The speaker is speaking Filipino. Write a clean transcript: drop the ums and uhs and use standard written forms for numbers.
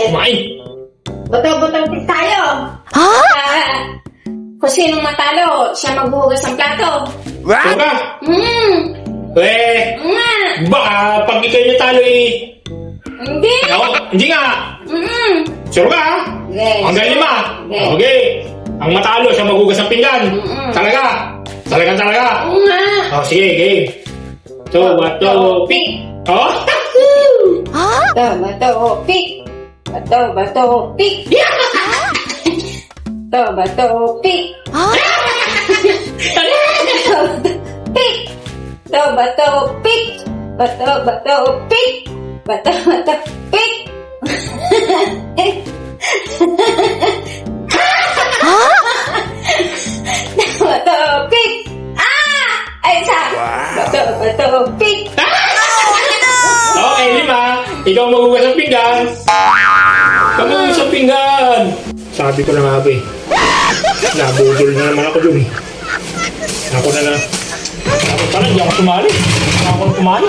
Kumain. Bato-bato tayo. Ha? Kung sinong matalo, siya maghuhugas ng plato. Sure ka? Nga. Baka pag ikaw yung natalo Hindi. Ako, hindi nga. Sure ka? Yes. Hanggang 5. Yes. Okay. Ang matalo, siya maghugas ng pinggan. Talaga? Talaga? Nga. Sige, game. Bato, pick. Oh? Ha? Bato, pick. Bato, pick. Bato, pick. Ha? Pick. Bato, pick. Bato, pick. Bato, pick. Ha? Bato, pick. Ay, isa. Bato, pick. Okay, 5. Ikaw maghugas ng pinggan. Maghugas ng pinggan. Sabi ko na nga ba eh. Nabudol na naman ako dun eh. Ako na lang. Ako pala, hindi ako sumali. Ako na kumali.